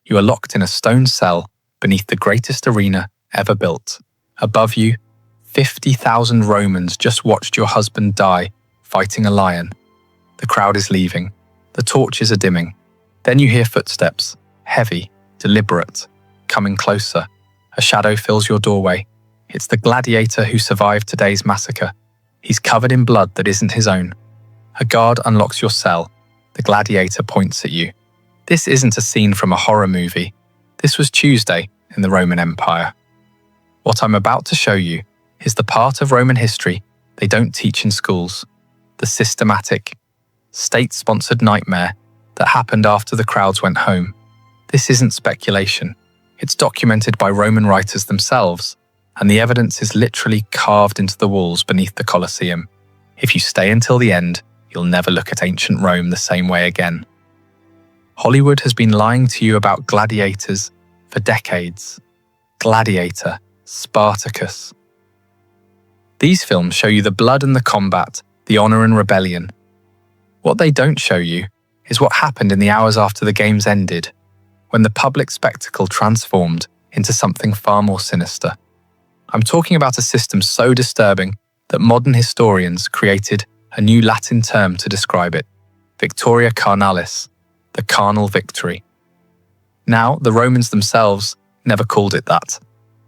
You are locked in a stone cell beneath the greatest arena ever built. Above you, 50,000 Romans just watched your husband die fighting a lion. The crowd is leaving. The torches are dimming. Then you hear footsteps, heavy, deliberate, coming closer. A shadow fills your doorway. It's the gladiator who survived today's massacre. He's covered in blood that isn't his own. A guard unlocks your cell. The gladiator points at you. This isn't a scene from a horror movie. This was Tuesday in the Roman Empire. What I'm about to show you is the part of Roman history they don't teach in schools. The systematic, state-sponsored nightmare that happened after the crowds went home. This isn't speculation. It's documented by Roman writers themselves, and the evidence is literally carved into the walls beneath the Colosseum. If you stay until the end, you'll never look at ancient Rome the same way again. Hollywood has been lying to you about gladiators for decades. Gladiator, Spartacus. These films show you the blood and the combat, the honor and rebellion. What they don't show you is what happened in the hours after the games ended, when the public spectacle transformed into something far more sinister. I'm talking about a system so disturbing that modern historians created a new Latin term to describe it: Victoria Carnalis, the carnal victory. Now, the Romans themselves never called it that,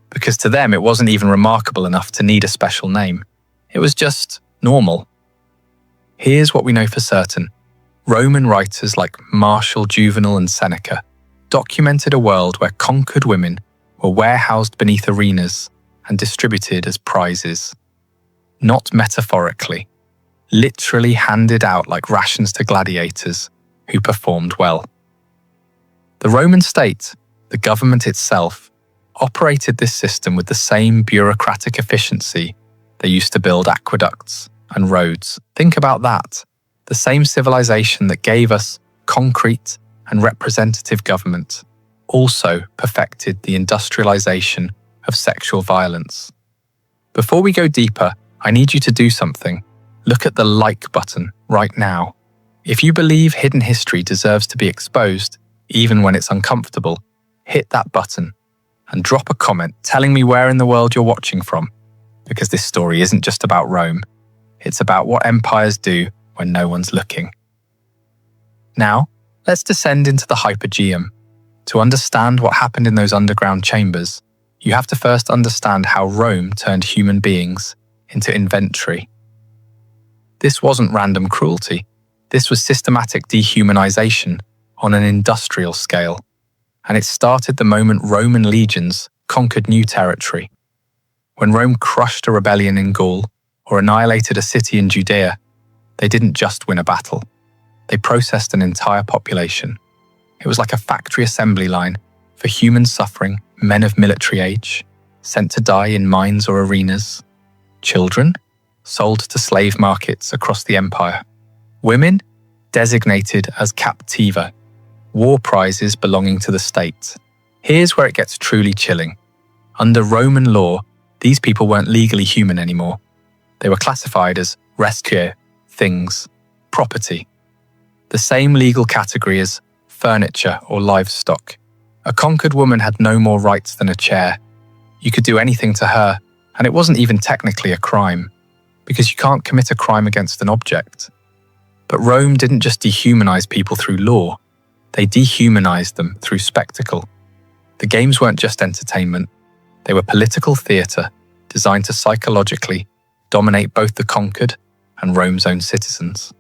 because to them it wasn't even remarkable enough to need a special name. It was just normal. Here's what we know for certain. Roman writers like Martial, Juvenal, and Seneca documented a world where conquered women were warehoused beneath arenas and distributed as prizes. Not metaphorically, literally handed out like rations to gladiators who performed well. The Roman state, the government itself, operated this system with the same bureaucratic efficiency they used to build aqueducts and roads. Think about that. The same civilization that gave us concrete and representative government also perfected the industrialization of sexual violence. Before we go deeper, I need you to do something. Look at the like button right now. If you believe hidden history deserves to be exposed, even when it's uncomfortable, hit that button and drop a comment telling me where in the world you're watching from, because this story isn't just about Rome. It's about what empires do when no one's looking. Now, let's descend into the Hypogeum. To understand what happened in those underground chambers, you have to first understand how Rome turned human beings into inventory. This wasn't random cruelty. This was systematic dehumanization on an industrial scale, and it started the moment Roman legions conquered new territory. When Rome crushed a rebellion in Gaul or annihilated a city in Judea, they didn't just win a battle. They processed an entire population. It was like a factory assembly line for human suffering, men of military age, sent to die in mines or arenas. Children, sold to slave markets across the empire. Women, designated as captiva, war prizes belonging to the state. Here's where it gets truly chilling. Under Roman law, these people weren't legally human anymore. They were classified as resque, things, property. The same legal category as furniture or livestock. A conquered woman had no more rights than a chair. You could do anything to her, and it wasn't even technically a crime, because you can't commit a crime against an object. But Rome didn't just dehumanize people through law, they dehumanized them through spectacle. The games weren't just entertainment, they were political theatre designed to psychologically dominate both the conquered and Rome's own citizens.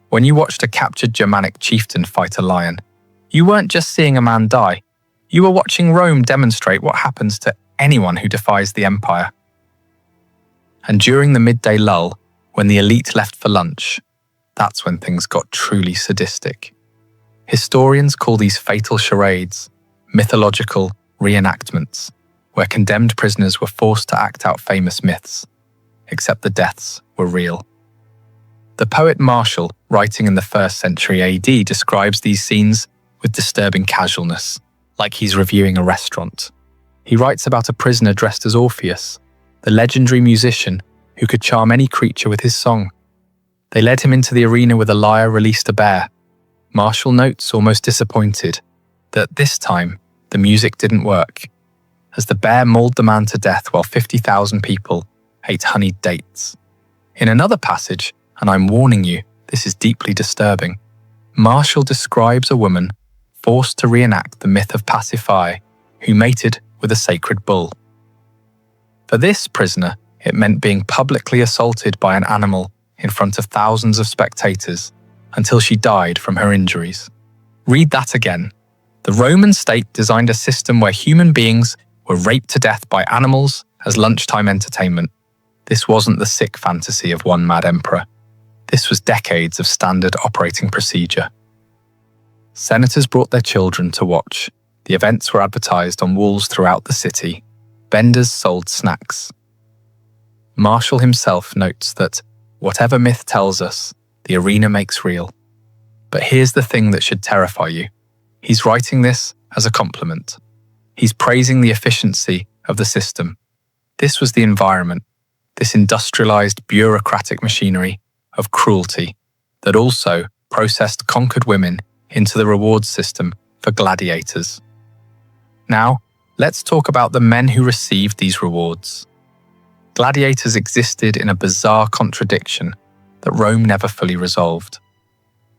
When you watched a captured Germanic chieftain fight a lion, you weren't just seeing a man die, you were watching Rome demonstrate what happens to anyone who defies the empire. And during the midday lull, when the elite left for lunch, that's when things got truly sadistic. Historians call these fatal charades mythological reenactments, where condemned prisoners were forced to act out famous myths, except the deaths were real. The poet Martial, writing in the 1st century AD, describes these scenes with disturbing casualness, like he's reviewing a restaurant. He writes about a prisoner dressed as Orpheus, the legendary musician who could charm any creature with his song. They led him into the arena with a lyre, released a bear. Martial notes, almost disappointed, that this time the music didn't work, as the bear mauled the man to death while 50,000 people ate honeyed dates. In another passage, and I'm warning you, this is deeply disturbing, Marshall describes a woman forced to reenact the myth of Pasiphae, who mated with a sacred bull. For this prisoner, it meant being publicly assaulted by an animal in front of thousands of spectators until she died from her injuries. Read that again. The Roman state designed a system where human beings were raped to death by animals as lunchtime entertainment. This wasn't the sick fantasy of one mad emperor. This was decades of standard operating procedure. Senators brought their children to watch. The events were advertised on walls throughout the city. Vendors sold snacks. Marshall himself notes that, whatever myth tells us, the arena makes real. But here's the thing that should terrify you. He's writing this as a compliment. He's praising the efficiency of the system. This was the environment, this industrialized bureaucratic machinery of cruelty that also processed conquered women into the reward system for gladiators. Now, let's talk about the men who received these rewards. Gladiators existed in a bizarre contradiction that Rome never fully resolved.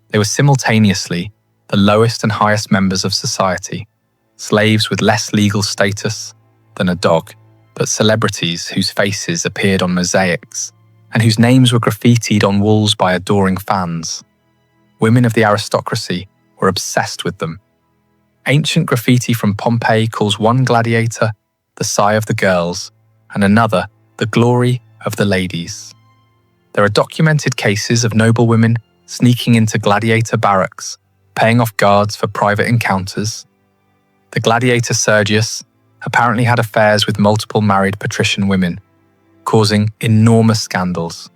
They were simultaneously the lowest and highest members of society, slaves with less legal status than a dog, but celebrities whose faces appeared on mosaics and whose names were graffitied on walls by adoring fans. Women of the aristocracy were obsessed with them. Ancient graffiti from Pompeii calls one gladiator the sigh of the girls and another the glory of the ladies. There are documented cases of noblewomen sneaking into gladiator barracks, paying off guards for private encounters. The gladiator Sergius apparently had affairs with multiple married patrician women, causing enormous scandals.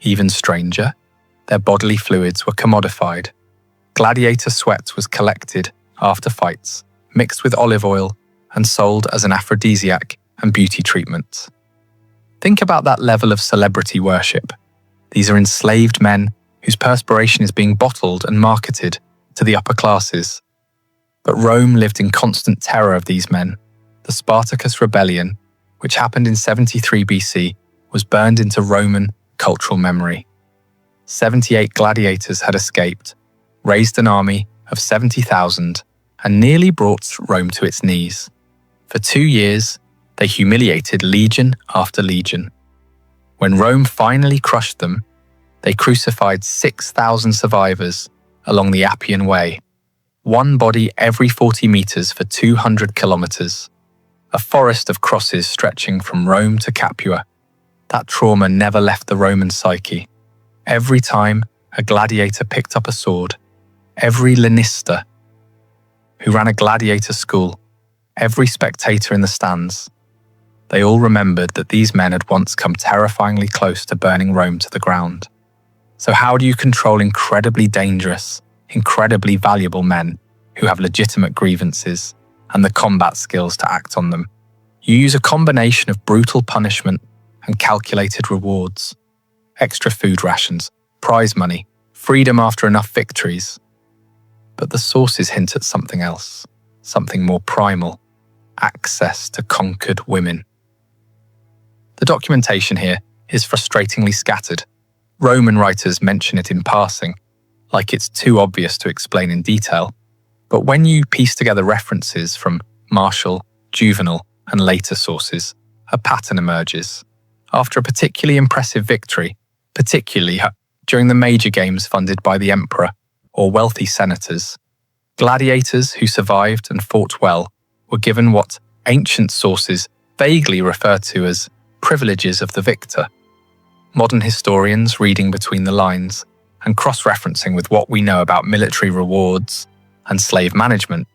Even stranger, their bodily fluids were commodified. Gladiator sweat was collected after fights, mixed with olive oil, and sold as an aphrodisiac and beauty treatment. Think about that level of celebrity worship. These are enslaved men whose perspiration is being bottled and marketed to the upper classes. But Rome lived in constant terror of these men. The Spartacus rebellion, which happened in 73 BC, was burned into Roman cultural memory. 78 gladiators had escaped, raised an army of 70,000, and nearly brought Rome to its knees. For 2 years, they humiliated legion after legion. When Rome finally crushed them, they crucified 6,000 survivors along the Appian Way, one body every 40 meters for 200 kilometers, a forest of crosses stretching from Rome to Capua. That trauma never left the Roman psyche. Every time a gladiator picked up a sword, every lanista who ran a gladiator school, every spectator in the stands, they all remembered that these men had once come terrifyingly close to burning Rome to the ground. So how do you control incredibly dangerous, incredibly valuable men who have legitimate grievances and the combat skills to act on them? You use a combination of brutal punishment and calculated rewards. Extra food rations, prize money, freedom after enough victories. But the sources hint at something else, something more primal: access to conquered women. The documentation here is frustratingly scattered. Roman writers mention it in passing, like it's too obvious to explain in detail. But when you piece together references from Marshall, Juvenal, and later sources, a pattern emerges. After a particularly impressive victory, particularly during the major games funded by the emperor or wealthy senators, gladiators who survived and fought well were given what ancient sources vaguely refer to as privileges of the victor. Modern historians, reading between the lines and cross-referencing with what we know about military rewards and slave management,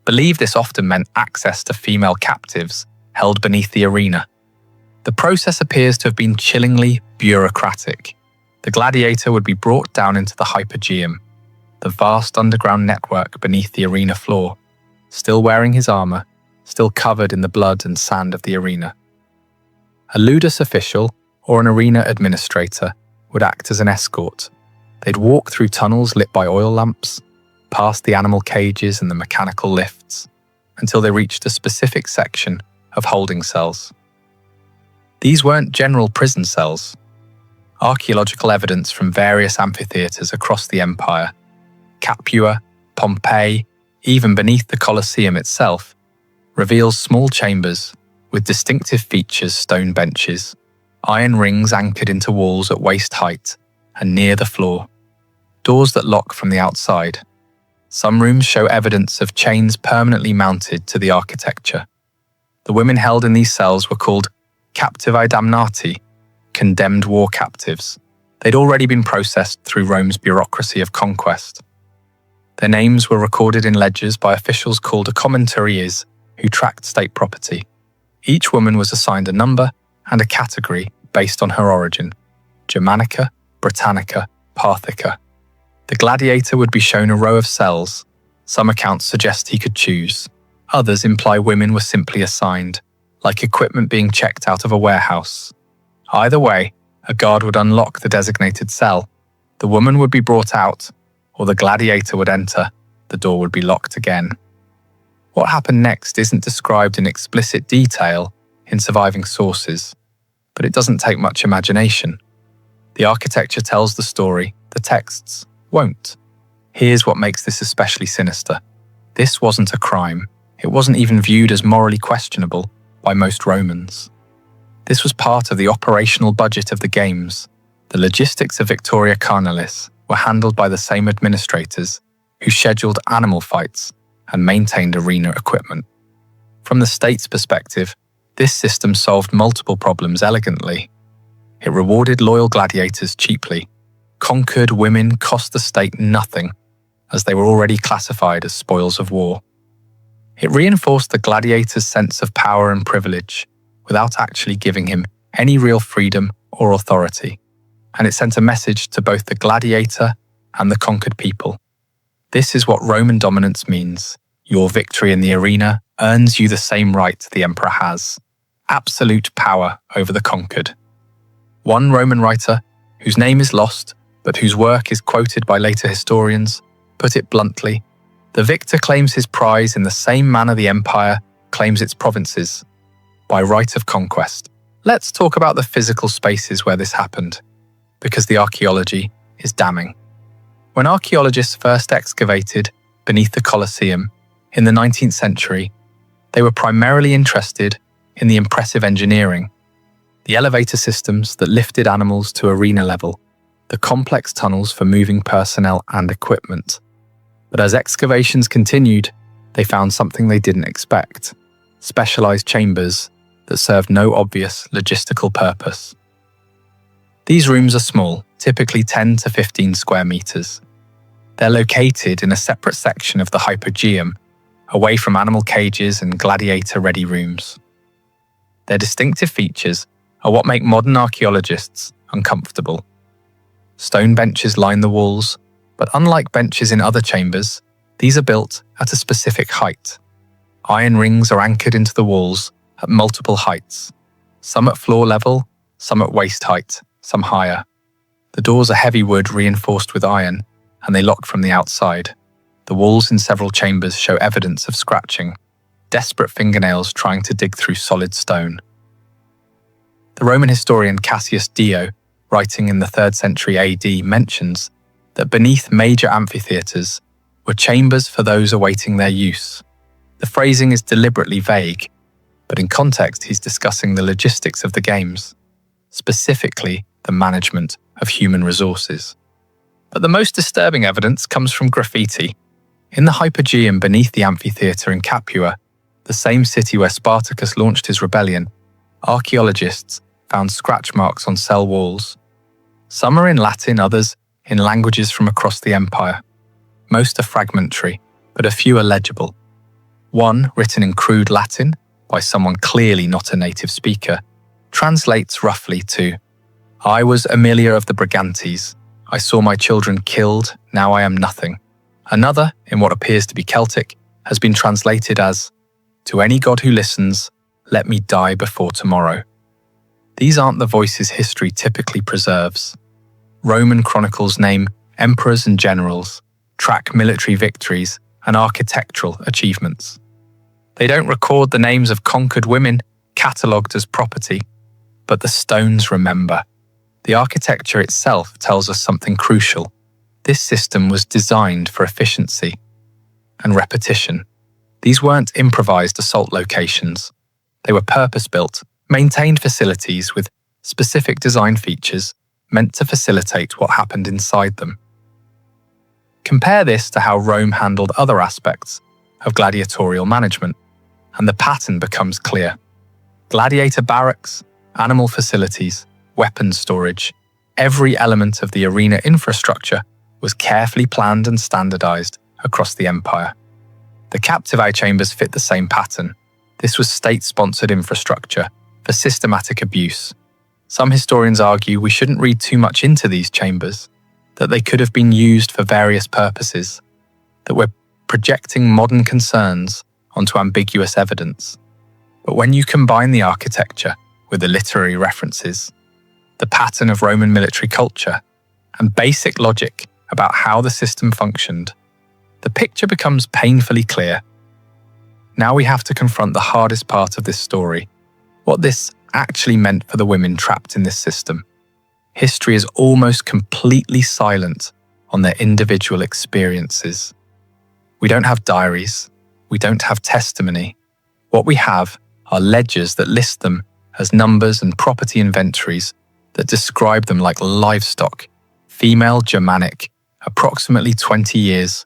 believe this often meant access to female captives held beneath the arena. The process appears to have been chillingly bureaucratic. The gladiator would be brought down into the hypogeum, the vast underground network beneath the arena floor, still wearing his armor, still covered in the blood and sand of the arena. A ludus official or an arena administrator would act as an escort. They'd walk through tunnels lit by oil lamps, past the animal cages and the mechanical lifts, until they reached a specific section of holding cells. These weren't general prison cells. Archaeological evidence from various amphitheatres across the empire, Capua, Pompeii, even beneath the Colosseum itself, reveals small chambers with distinctive features: stone benches, iron rings anchored into walls at waist height and near the floor, doors that lock from the outside. Some rooms show evidence of chains permanently mounted to the architecture. The women held in these cells were called captivae damnati, condemned war captives. They'd already been processed through Rome's bureaucracy of conquest. Their names were recorded in ledgers by officials called commentaries, who tracked state property. Each woman was assigned a number and a category based on her origin: Germanica, Britannica, Parthica. The gladiator would be shown a row of cells. Some accounts suggest he could choose. Others imply women were simply assigned, like equipment being checked out of a warehouse. Either way, a guard would unlock the designated cell. The woman would be brought out, or the gladiator would enter. The door would be locked again. What happened next isn't described in explicit detail in surviving sources, but it doesn't take much imagination. The architecture tells the story, the texts won't. Here's what makes this especially sinister. This wasn't a crime. It wasn't even viewed as morally questionable by most Romans. This was part of the operational budget of the games. The logistics of Victoria Carnalis were handled by the same administrators who scheduled animal fights and maintained arena equipment. From the state's perspective, this system solved multiple problems elegantly. It rewarded loyal gladiators cheaply. Conquered women cost the state nothing, as they were already classified as spoils of war. It reinforced the gladiator's sense of power and privilege without actually giving him any real freedom or authority. And it sent a message to both the gladiator and the conquered people. This is what Roman dominance means. Your victory in the arena earns you the same right the emperor has: absolute power over the conquered. One Roman writer, whose name is lost, but whose work is quoted by later historians, put it bluntly: the victor claims his prize in the same manner the empire claims its provinces, by right of conquest. Let's talk about the physical spaces where this happened, because the archaeology is damning. When archaeologists first excavated beneath the Colosseum in the 19th century, they were primarily interested in the impressive engineering, the elevator systems that lifted animals to arena level, the complex tunnels for moving personnel and equipment. But as excavations continued, they found something they didn't expect: specialized chambers that served no obvious logistical purpose. These rooms are small, typically 10 to 15 square meters. They're located in a separate section of the hypogeum, away from animal cages and gladiator-ready rooms. Their distinctive features are what make modern archaeologists uncomfortable. Stone benches line the walls, but unlike benches in other chambers, these are built at a specific height. Iron rings are anchored into the walls at multiple heights, some at floor level, some at waist height, some higher. The doors are heavy wood reinforced with iron, and they lock from the outside. The walls in several chambers show evidence of scratching, desperate fingernails trying to dig through solid stone. The Roman historian Cassius Dio, writing in the 3rd century AD, mentions that beneath major amphitheatres were chambers for those awaiting their use. The phrasing is deliberately vague, but in context he's discussing the logistics of the games, specifically the management of human resources. But the most disturbing evidence comes from graffiti. In the hypogeum beneath the amphitheatre in Capua, the same city where Spartacus launched his rebellion, archaeologists found scratch marks on cell walls. Some are in Latin, others in languages from across the empire. Most are fragmentary, but a few are legible. One, written in crude Latin by someone clearly not a native speaker, translates roughly to, "I was Aemilia of the Brigantes. I saw my children killed, now I am nothing." Another, in what appears to be Celtic, has been translated as, "To any god who listens, let me die before tomorrow." These aren't the voices history typically preserves. Roman chronicles name emperors and generals, track military victories and architectural achievements. They don't record the names of conquered women catalogued as property, but the stones remember. The architecture itself tells us something crucial. This system was designed for efficiency and repetition. These weren't improvised assault locations. They were purpose-built, maintained facilities with specific design features meant to facilitate what happened inside them. Compare this to how Rome handled other aspects of gladiatorial management, and the pattern becomes clear. Gladiator barracks, animal facilities, weapons storage, every element of the arena infrastructure was carefully planned and standardized across the empire. The captivity chambers fit the same pattern. This was state-sponsored infrastructure for systematic abuse. Some historians argue we shouldn't read too much into these chambers, that they could have been used for various purposes, that we're projecting modern concerns onto ambiguous evidence. But when you combine the architecture with the literary references, the pattern of Roman military culture, and basic logic about how the system functioned, the picture becomes painfully clear. Now we have to confront the hardest part of this story, what this actually meant for the women trapped in this system. History is almost completely silent on their individual experiences. We don't have diaries, we don't have testimony. What we have are ledgers that list them as numbers and property inventories that describe them like livestock, female Germanic, approximately 20 years,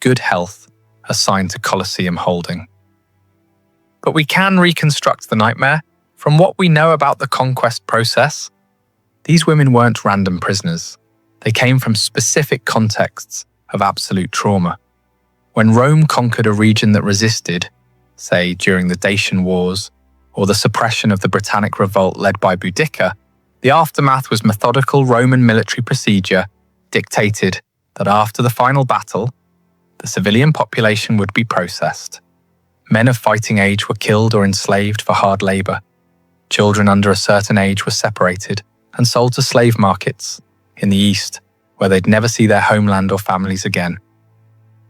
good health, assigned to Colosseum holding. But we can reconstruct the nightmare from what we know about the conquest process. These women weren't random prisoners. They came from specific contexts of absolute trauma. When Rome conquered a region that resisted, say during the Dacian Wars or the suppression of the Britannic revolt led by Boudicca, the aftermath was methodical Roman military procedure dictated that after the final battle, the civilian population would be processed. Men of fighting age were killed or enslaved for hard labor. Children under a certain age were separated and sold to slave markets in the East, where they'd never see their homeland or families again.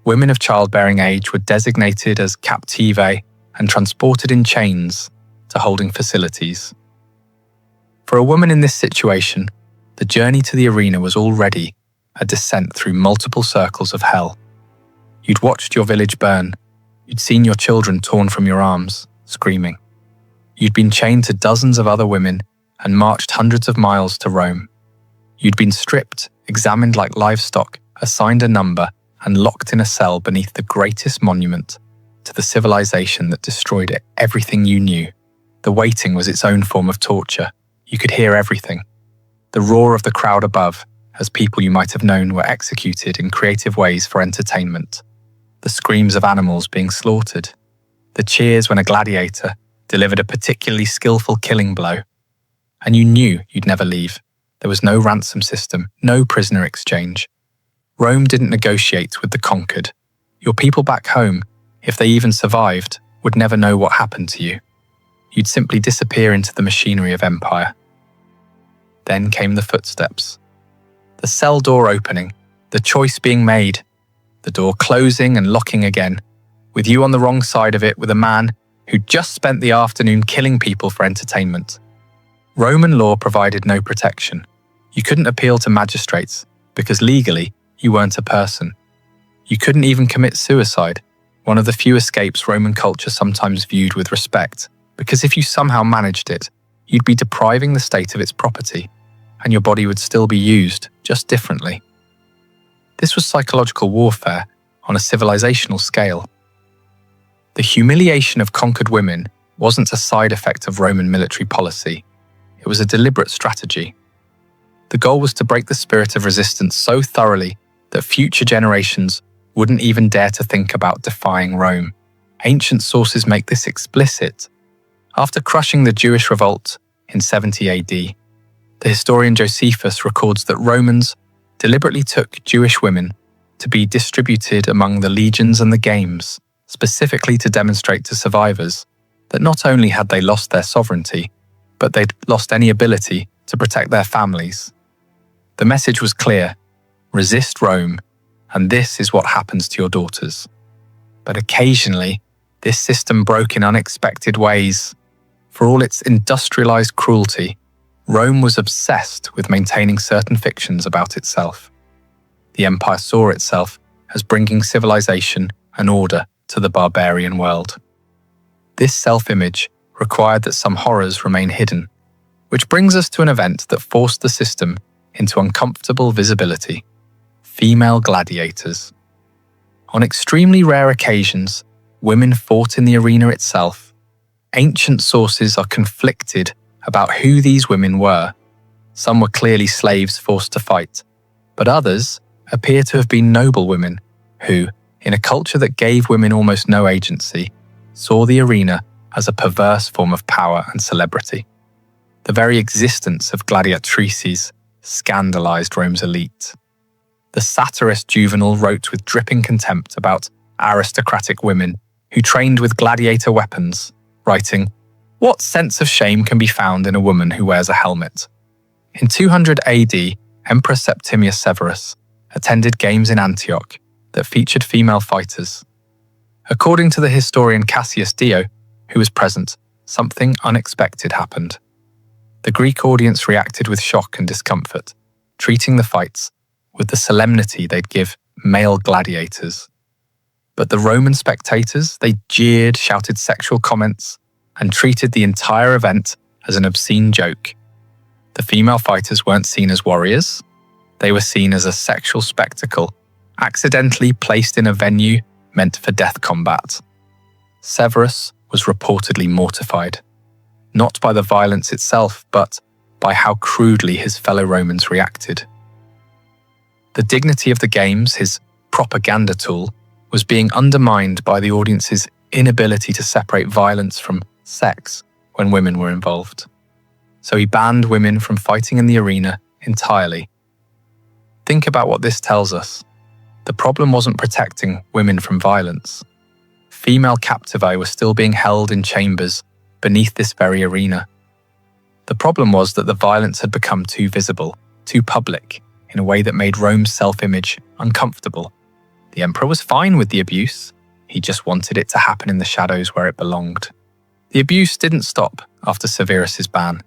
Women of childbearing age were designated as captivity and transported in chains to holding facilities. For a woman in this situation, the journey to the arena was already a descent through multiple circles of hell. You'd watched your village burn. You'd seen your children torn from your arms, screaming. You'd been chained to dozens of other women and marched hundreds of miles to Rome. You'd been stripped, examined like livestock, assigned a number, and locked in a cell beneath the greatest monument to the civilization that destroyed everything you knew. The waiting was its own form of torture. You could hear everything. The roar of the crowd above, as people you might have known were executed in creative ways for entertainment. The screams of animals being slaughtered. The cheers when a gladiator delivered a particularly skillful killing blow. And you knew you'd never leave. There was no ransom system, no prisoner exchange. Rome didn't negotiate with the conquered. Your people back home, if they even survived, would never know what happened to you. You'd simply disappear into the machinery of empire. Then came the footsteps. The cell door opening, the choice being made, the door closing and locking again, with you on the wrong side of it with a man who'd just spent the afternoon killing people for entertainment. Roman law provided no protection. You couldn't appeal to magistrates because legally you weren't a person. You couldn't even commit suicide, one of the few escapes Roman culture sometimes viewed with respect, because if you somehow managed it, you'd be depriving the state of its property, and your body would still be used, just differently. This was psychological warfare on a civilizational scale. The humiliation of conquered women wasn't a side effect of Roman military policy. It was a deliberate strategy. The goal was to break the spirit of resistance so thoroughly that future generations wouldn't even dare to think about defying Rome. Ancient sources make this explicit. After crushing the Jewish revolt in 70 AD, the historian Josephus records that Romans deliberately took Jewish women to be distributed among the legions and the games, specifically to demonstrate to survivors that not only had they lost their sovereignty, but they'd lost any ability to protect their families. The message was clear: resist Rome, and this is what happens to your daughters. But occasionally, this system broke in unexpected ways. For all its industrialized cruelty, Rome was obsessed with maintaining certain fictions about itself. The empire saw itself as bringing civilization and order to the barbarian world. This self-image required that some horrors remain hidden, which brings us to an event that forced the system into uncomfortable visibility: female gladiators. On extremely rare occasions, women fought in the arena itself. Ancient sources are conflicted about who these women were. Some were clearly slaves forced to fight, but others appear to have been noble women who, in a culture that gave women almost no agency, saw the arena as a perverse form of power and celebrity. The very existence of gladiatrices scandalized Rome's elite. The satirist Juvenal wrote with dripping contempt about aristocratic women who trained with gladiator weapons, writing, "What sense of shame can be found in a woman who wears a helmet?" In 200 AD, Emperor Septimius Severus attended games in Antioch that featured female fighters. According to the historian Cassius Dio, who was present, something unexpected happened. The Greek audience reacted with shock and discomfort, treating the fights with the solemnity they'd give male gladiators. But the Roman spectators, they jeered, shouted sexual comments, and treated the entire event as an obscene joke. The female fighters weren't seen as warriors. They were seen as a sexual spectacle, accidentally placed in a venue meant for death combat. Severus was reportedly mortified, not by the violence itself, but by how crudely his fellow Romans reacted. The dignity of the games, his propaganda tool, was being undermined by the audience's inability to separate violence from sex when women were involved. So he banned women from fighting in the arena entirely. Think about what this tells us. The problem wasn't protecting women from violence. Female captivae were still being held in chambers beneath this very arena. The problem was that the violence had become too visible, too public, in a way that made Rome's self-image uncomfortable. The emperor was fine with the abuse. He just wanted it to happen in the shadows where it belonged. The abuse didn't stop after Severus's ban.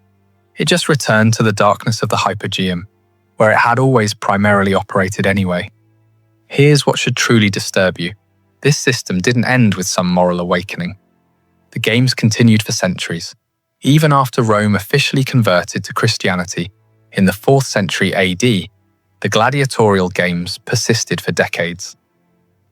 It just returned to the darkness of the Hypogeum, where it had always primarily operated anyway. Here's what should truly disturb you. This system didn't end with some moral awakening. The games continued for centuries, even after Rome officially converted to Christianity in the 4th century AD. The gladiatorial games persisted for decades.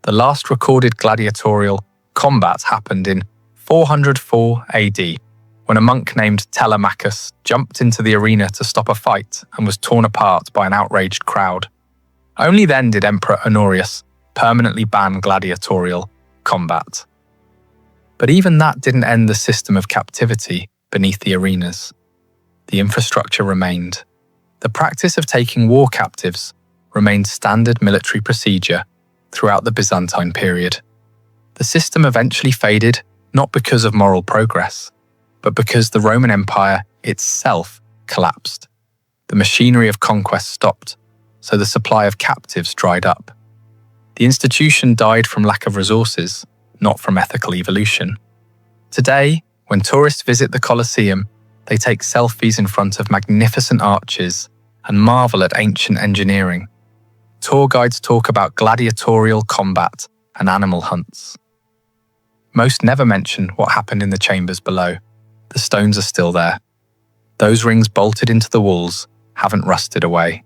The last recorded gladiatorial combat happened in 404 AD, when a monk named Telemachus jumped into the arena to stop a fight and was torn apart by an outraged crowd. Only then did Emperor Honorius permanently ban gladiatorial combat. But even that didn't end the system of captivity beneath the arenas. The infrastructure remained. The practice of taking war captives remained standard military procedure throughout the Byzantine period. The system eventually faded, not because of moral progress, but because the Roman Empire itself collapsed. The machinery of conquest stopped, so the supply of captives dried up. The institution died from lack of resources, not from ethical evolution. Today, when tourists visit the Colosseum, they take selfies in front of magnificent arches and marvel at ancient engineering. Tour guides talk about gladiatorial combat and animal hunts. Most never mention what happened in the chambers below. The stones are still there. Those rings bolted into the walls haven't rusted away.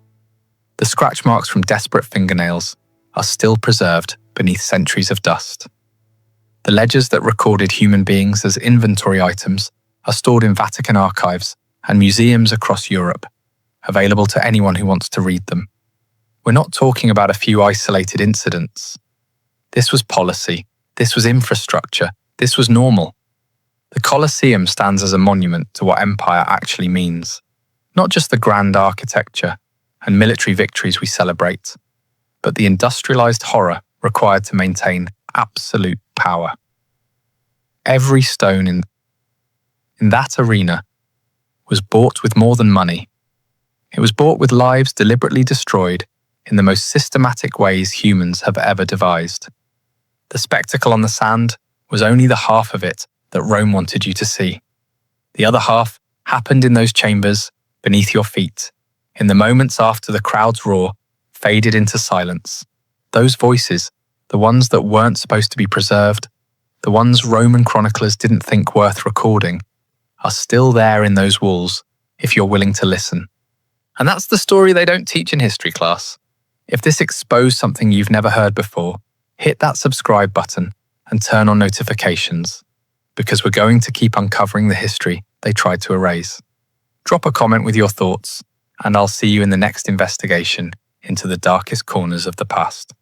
The scratch marks from desperate fingernails are still preserved beneath centuries of dust. The ledgers that recorded human beings as inventory items are stored in Vatican archives and museums across Europe, available to anyone who wants to read them. We're not talking about a few isolated incidents. This was policy. This was infrastructure. This was normal. The Colosseum stands as a monument to what empire actually means, not just the grand architecture and military victories we celebrate, but the industrialized horror required to maintain absolute power. Every stone in that arena was bought with more than money. It was bought with lives deliberately destroyed in the most systematic ways humans have ever devised. The spectacle on the sand was only the half of it that Rome wanted you to see. The other half happened in those chambers beneath your feet, in the moments after the crowd's roar faded into silence. Those voices, the ones that weren't supposed to be preserved, the ones Roman chroniclers didn't think worth recording, are still there in those walls if you're willing to listen. And that's the story they don't teach in history class. If this exposed something you've never heard before, hit that subscribe button and turn on notifications, because we're going to keep uncovering the history they tried to erase. Drop a comment with your thoughts, and I'll see you in the next investigation into the darkest corners of the past.